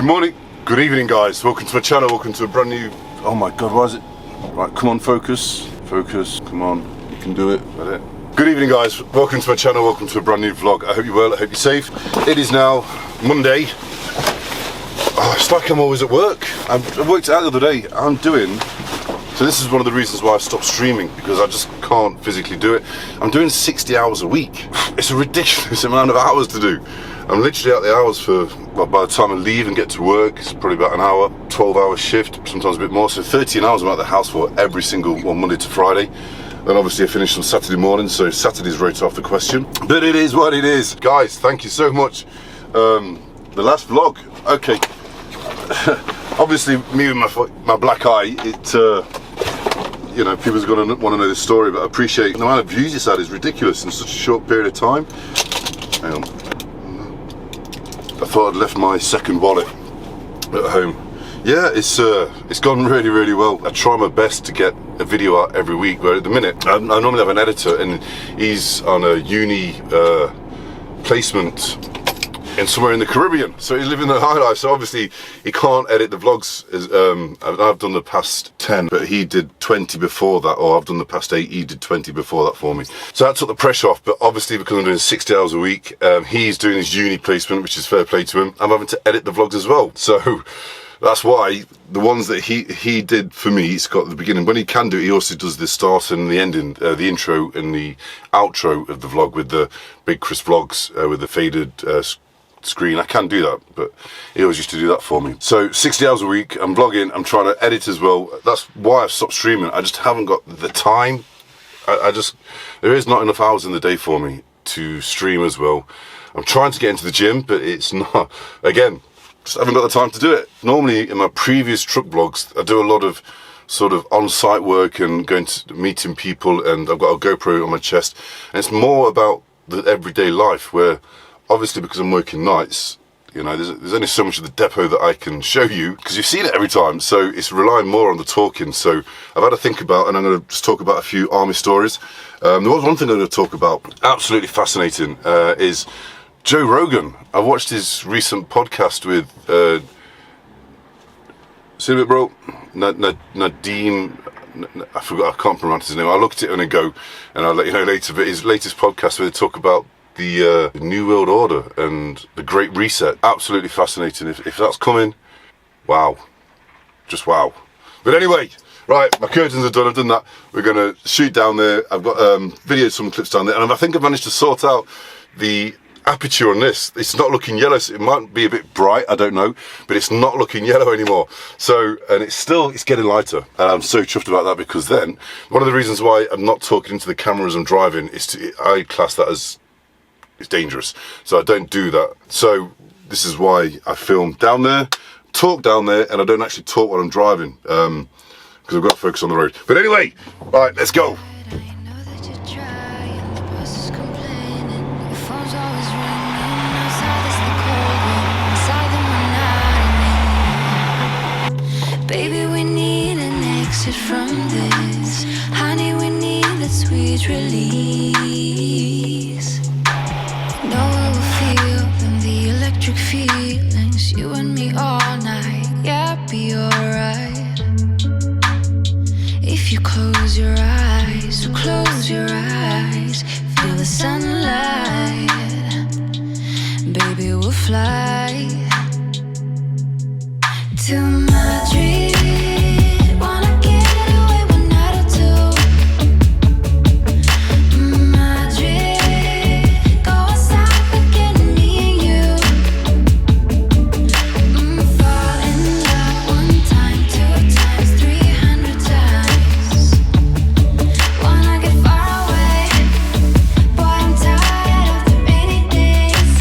Good morning, good evening guys, welcome to my channel, welcome to a brand new, oh my god, why is it, right, come on, focus, come on, you can do it, right there. Good evening guys, welcome to my channel, welcome to a brand new vlog. I hope you're well, I hope you're safe. It is now Monday. Oh, it's like I'm always at work. I worked out the other day, so this is one of the reasons why I stopped streaming, because I just can't physically do it. I'm doing 60 hours a week. It's a ridiculous amount of hours to do. I'm literally out the hours for, well, by the time I leave and get to work, it's probably about an hour, 12-hour shift, sometimes a bit more. So 13 hours I'm out the house for every single, well, Monday to Friday. Then obviously I finish on Saturday morning, so Saturday's right off the question. But it is what it is. Guys, thank you so much. The last vlog, okay. Obviously, me with my black eye, you know, people's going to want to know this story, but I appreciate the amount of views it's had is ridiculous in such a short period of time. Hang on. I thought I'd left my second wallet at home. Yeah, it's gone really, really well. I try my best to get a video out every week, but at the minute, I normally have an editor, and he's on a uni placement in somewhere in the Caribbean, so he's living the high life, so obviously he can't edit the vlogs. I've done the past 10, but he did 20 before that, or I've done the past 8, he did 20 before that for me. So that took the pressure off, but obviously because I'm doing 60 hours a week, he's doing his uni placement, which is fair play to him. I'm having to edit the vlogs as well, so that's why the ones that he did for me, he's got at the beginning. When he can do it, he also does the start and the ending, the intro and the outro of the vlog with the big Chris Vlogs, with the faded screen. I can do that, but he always used to do that for me. So 60 hours a week, I'm vlogging, I'm trying to edit as well. That's why I've stopped streaming. I just haven't got the time. There is not enough hours in the day for me to stream as well. I'm trying to get into the gym, but it's not, again, just haven't got the time to do it. Normally in my previous truck vlogs, I do a lot of sort of on-site work and going to meeting people, and I've got a GoPro on my chest, and it's more about the everyday life, where obviously because I'm working nights, you know, there's only so much of the depot that I can show you, because you've seen it every time, so it's relying more on the talking. So I've had to think about, and I'm going to just talk about a few army stories. There was one thing I'm going to talk about, absolutely fascinating, is Joe Rogan. I watched his recent podcast with, see it, bro? Nadeem, I forgot, I can't pronounce his name. I'll look at it and then go, and I'll let you know later, but his latest podcast where they talk about the New World Order and the Great Reset. Absolutely fascinating. If that's coming, wow, just wow. But anyway, right, my curtains are done, I've done that. We're gonna shoot down there. I've got videoed some clips down there, and I think I've managed to sort out the aperture on this. It's not looking yellow, so it might be a bit bright, I don't know, but it's not looking yellow anymore. So, and it's getting lighter, and I'm so chuffed about that, because then one of the reasons why I'm not talking into the camera as I'm driving is I class that as it's dangerous, so I don't do that. So this is why I film down there, talk down there, and I don't actually talk while I'm driving, because I've got to focus on the road. But anyway, right, let's go. Baby, we need an exit from this. Honey, we need that sweet release. Know what we feel and the electric feelings. You and me all night, yeah, be alright. If you close your eyes, so close your eyes. Feel the sunlight. Baby, we'll fly to Madrid. Wanna get away one night or two. Madrid, go outside, forget me and you. Fall in love 1 time, 2 times, 300 times. Wanna get far away, boy, I'm tired of the rainy days.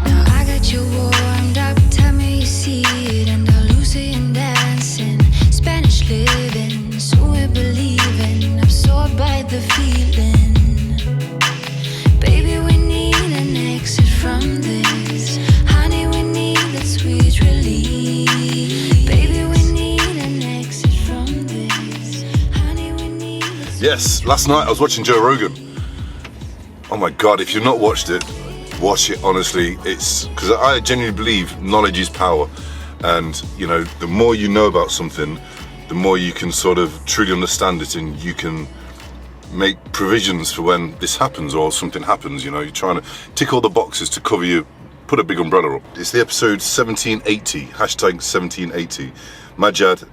Now I got you warmed up, tell me you see it, and I'll lose it in dancing. Spanish living, so we're believing, absorbed by the feeling. Baby, we need an exit from this. Honey, we need that sweet release. Baby, we need an exit from this. Honey, we need that sweet Yes, last night I was watching Joe Rogan. Oh my god, if you've not watched it, Watch it, honestly. It's because I genuinely believe knowledge is power, and you know, the more you know about something, the more you can sort of truly understand it, and you can make provisions for when this happens or something happens. You know, you're trying to tick all the boxes to cover you, put a big umbrella up. It's the episode 1780, hashtag 1780. Majad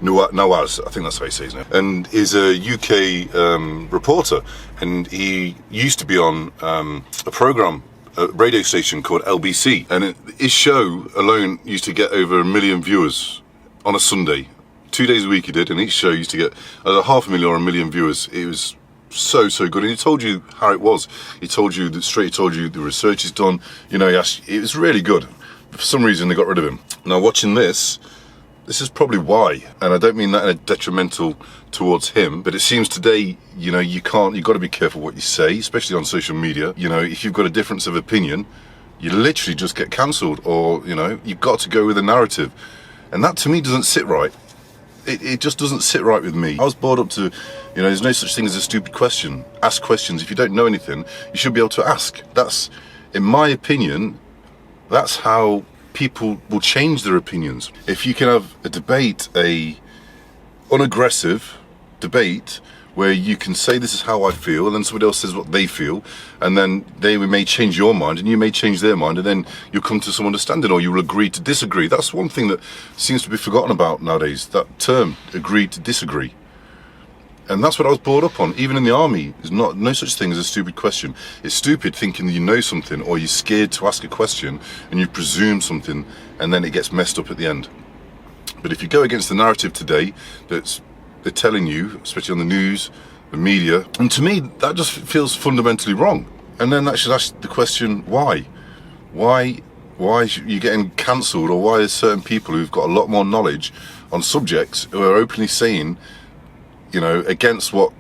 Nawaz, I think that's how he says his name, and is a UK reporter, and he used to be on a program, a radio station called LBC, and his show alone used to get over 1 million viewers on a Sunday. 2 days a week he did, and each show used to get either 500,000 or 1 million viewers. It was so good, and he told you how it was. He told you he told you the research he's done. You know, it was really good. For some reason they got rid of him. Now watching this is probably why, and I don't mean that in a detrimental towards him, but it seems today, you know, you've got to be careful what you say, especially on social media. You know, if you've got a difference of opinion, you literally just get cancelled, or, you know, you've got to go with a narrative. And that to me doesn't sit right. It just doesn't sit right with me. I was brought up to, you know, there's no such thing as a stupid question. Ask questions. If you don't know anything, you should be able to ask. That's, in my opinion, that's how people will change their opinions. If you can have a debate, a unaggressive debate, where you can say this is how I feel, and then somebody else says what they feel, and then they may change your mind and you may change their mind, and then you'll come to some understanding, or you'll agree to disagree. That's one thing that seems to be forgotten about nowadays, that term, agree to disagree. And that's what I was brought up on. Even in the army, there's no such thing as a stupid question. It's stupid thinking that you know something, or you're scared to ask a question and you presume something, and then it gets messed up at the end. But if you go against the narrative today that's they're telling you, especially on the news, the media, and to me that just feels fundamentally wrong. And then that should ask the question, why? Why are you getting cancelled, or why are certain people who've got a lot more knowledge on subjects who are openly saying, you know, against what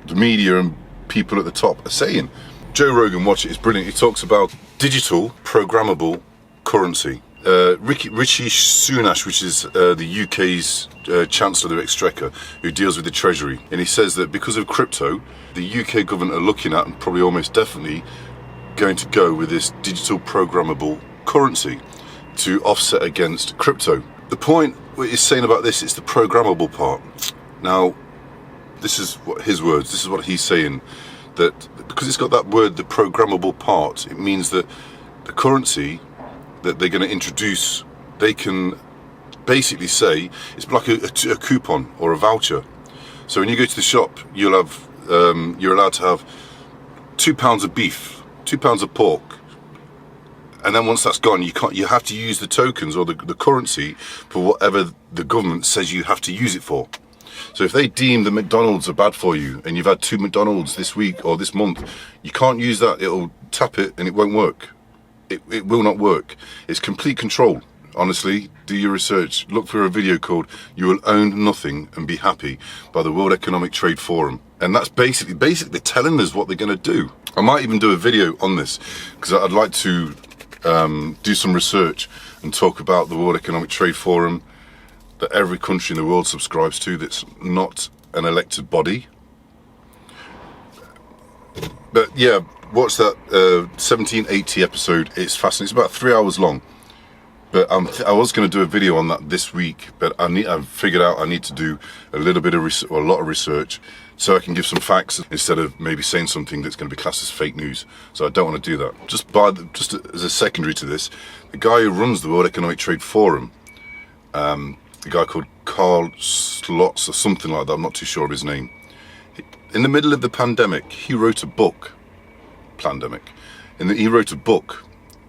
the media and people at the top are saying? Joe Rogan, watch it, it's brilliant. He talks about digital programmable currency. Rishi Sunak, which is the UK's Chancellor of the Exchequer, who deals with the Treasury, and he says that because of crypto, the UK government are looking at, and probably almost definitely going to go with this digital programmable currency to offset against crypto. The point what he's saying about this is the programmable part. Now, this is what his words, this is what he's saying, that because it's got that word, the programmable part, it means that the currency that they're going to introduce, they can basically say it's like a coupon or a voucher. So when you go to the shop, you'll have you're allowed to have £2 of beef, £2 of pork, and then once that's gone, you have to use the tokens or the currency for whatever the government says you have to use it for. So if they deem the McDonald's are bad for you, and you've had 2 McDonald's this week or this month, you can't use that. It'll tap it and it won't work. It will not work. It's complete control. Honestly, do your research. Look for a video called "You Will Own Nothing and Be Happy" by the World Economic Trade Forum, and that's basically telling us what they're going to do. I might even do a video on this, because I'd like to do some research and talk about the World Economic Trade Forum that every country in the world subscribes to, that's not an elected body. But yeah, watch that 1780 episode. It's fascinating. It's about 3 hours long. But I was going to do a video on that this week, but I've figured out I need to do a little bit of research, or a lot of research, so I can give some facts instead of maybe saying something that's going to be classed as fake news. So I don't want to do that. Just as a secondary to this, the guy who runs the World Economic Trade Forum, the guy called Carl Slots or something like that, I'm not too sure of his name. In the middle of the pandemic, he wrote a book. He wrote a book,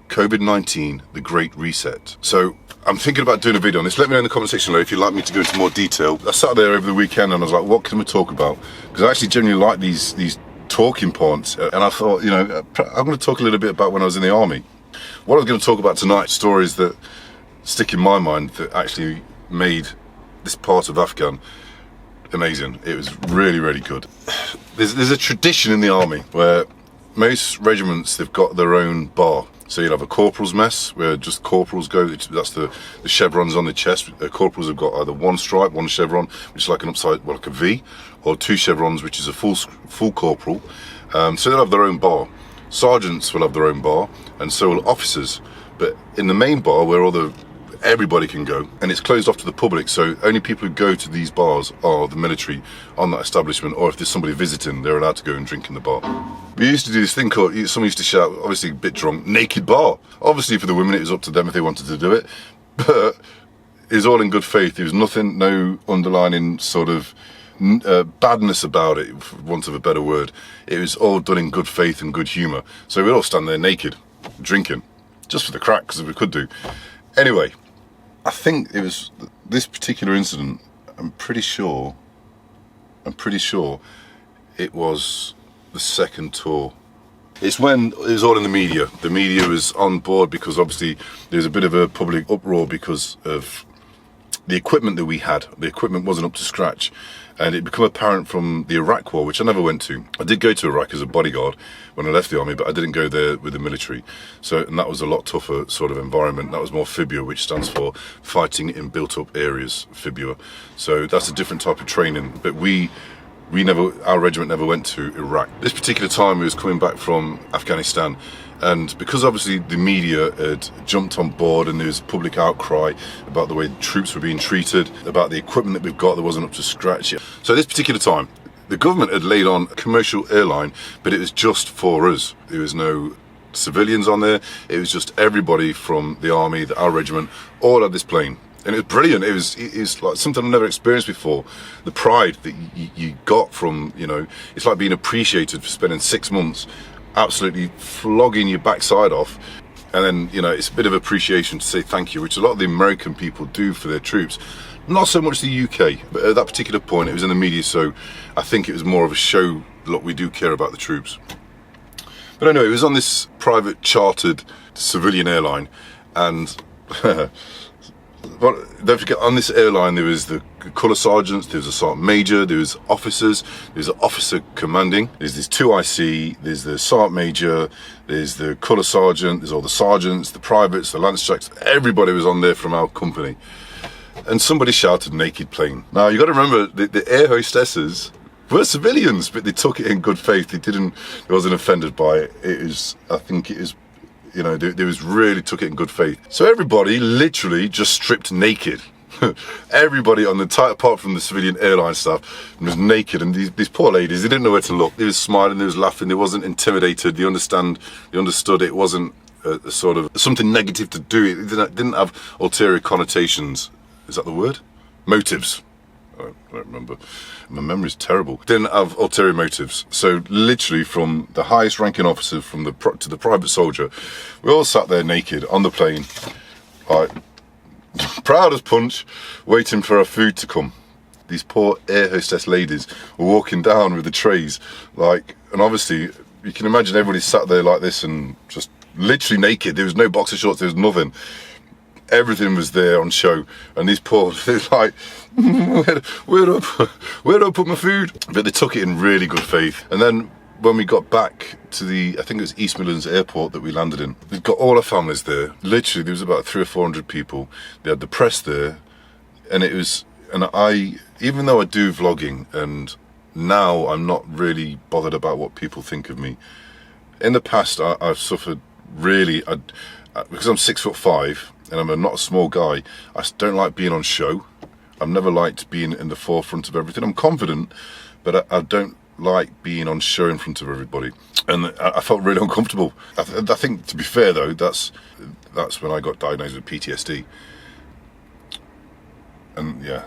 COVID-19, The Great Reset. So I'm thinking about doing a video on this. Let me know in the comment section below if you'd like me to go into more detail. I sat there over the weekend and I was like, what can we talk about? Because I actually genuinely like these talking points. And I thought, you know, I'm going to talk a little bit about when I was in the army. What I was going to talk about tonight, stories that stick in my mind that actually made this part of Afghan amazing. It was really, really good. There's a tradition in the army where most regiments, they've got their own bar. So you'll have a corporal's mess where just corporals go. That's the chevrons on the chest. Corporals have got either one stripe, one chevron, which is like an upside, well, like a V, or 2 chevrons, which is a full corporal. So they'll have their own bar. sergeants will have their own bar, and so will officers. But in the main bar, where everybody can go, and it's closed off to the public, so only people who go to these bars are the military on that establishment, or if there's somebody visiting, they're allowed to go and drink in the bar. We used to do this thing called, someone used to shout, obviously a bit drunk, naked bar. Obviously for the women it was up to them if they wanted to do it, but it was all in good faith. There was nothing, no underlining sort of badness about it, for want of a better word. It was all done in good faith and good humour. So we'd all stand there naked, drinking, just for the crack, because we could do. Anyway, I think it was this particular incident, I'm pretty sure it was the second tour. It's when it was all in the media. The media was on board because obviously there was a bit of a public uproar because of the equipment that we had. The equipment wasn't up to scratch, and it became apparent from the Iraq war, which I never went to. I did go to Iraq as a bodyguard when I left the army, but I didn't go there with the military. So, and that was a lot tougher sort of environment. That was more FIBUA, which stands for Fighting in Built Up Areas, FIBUA. So that's a different type of training. But our regiment never went to Iraq. This particular time we was coming back from Afghanistan, and because obviously the media had jumped on board and there was public outcry about the way the troops were being treated, about the equipment that we've got that wasn't up to scratch yet. So this particular time, the government had laid on a commercial airline, but it was just for us. There was no civilians on there. It was just everybody from the army, our regiment, all had this plane. And it was brilliant. It was like something I've never experienced before. The pride that you got from, it's like being appreciated for spending 6 months absolutely flogging your backside off. And then, it's a bit of appreciation to say thank you, which a lot of the American people do for their troops. Not so much the UK, but at that particular point, it was in the media, so I think it was more of a show. Look, we do care about the troops. But anyway, it was on this private chartered civilian airline, and don't forget, on this airline there was the colour sergeants, there was a sergeant major, there was officers, there's an officer commanding, there's this 2IC, there's the sergeant major, there's the colour sergeant, there's all the sergeants, the privates, the lance jacks, everybody was on there from our company. And somebody shouted naked plane. Now you got to remember the air hostesses were civilians, but they took it in good faith. They wasn't offended by it. I think it is, they was really took it in good faith. So everybody literally just stripped naked. Everybody on the entire, apart from the civilian airline staff, was naked, and these poor ladies, they didn't know where to look. They was smiling, they was laughing, they wasn't intimidated. They understood it wasn't a sort of something negative to do. It didn't have ulterior connotations. Is that the word? Motives. I don't remember. My memory's terrible. Didn't have ulterior motives. So literally, from the highest ranking officer to the private soldier, we all sat there naked on the plane, like proud as punch, waiting for our food to come. These poor air hostess ladies were walking down with the trays, and obviously you can imagine everybody sat there like this and just literally naked. There was no boxer shorts. There was nothing. Everything was there on show, and these poor, they were like, where do I put my food? But they took it in really good faith. And then when we got back to I think it was East Midlands Airport that we landed in, they've got all our families there. Literally, there was about 300 or 400 people. They had the press there, and even though I do vlogging, and now I'm not really bothered about what people think of me. In the past, I've suffered really, because I'm 6'5", and I'm not a small guy, I don't like being on show. I've never liked being in the forefront of everything. I'm confident, but I don't like being on show in front of everybody. And I felt really uncomfortable. I think, to be fair though, that's when I got diagnosed with PTSD. And yeah.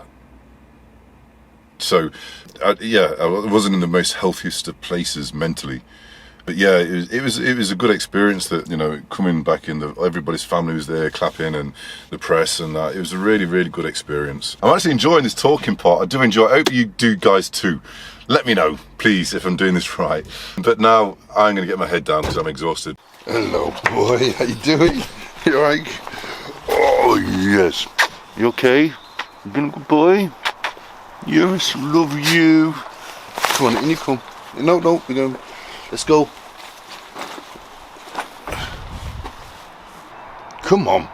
So, I wasn't in the most healthiest of places mentally. But yeah, it was a good experience that, coming back in, everybody's family was there clapping, and the press and that. It was a really, really good experience. I'm actually enjoying this talking part. I do enjoy it. I hope you do guys too. Let me know, please, if I'm doing this right. But now I'm going to get my head down because I'm exhausted. Hello, boy. How you doing? You all right? Oh, yes. You okay? You been a good boy? Yes, love you. Come on, in you come. No, we're going. Let's go. Come on.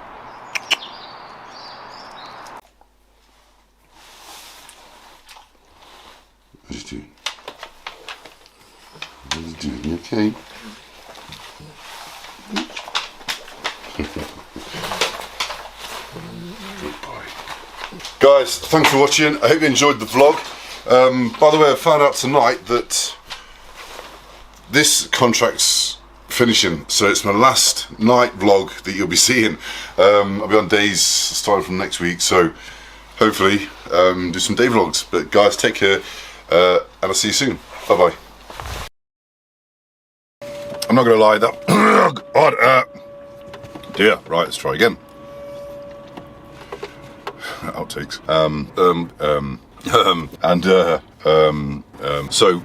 What are you doing? What are you doing? You okay? Good boy. Guys, thanks for watching. I hope you enjoyed the vlog. By the way, I found out tonight that this contract's finishing, so it's my last night vlog that you'll be seeing. I'll be on days starting from next week, so hopefully do some day vlogs. But guys, take care, and I'll see you soon. Bye bye. I'm not gonna lie, that God, dear. Right, let's try again. Outtakes. So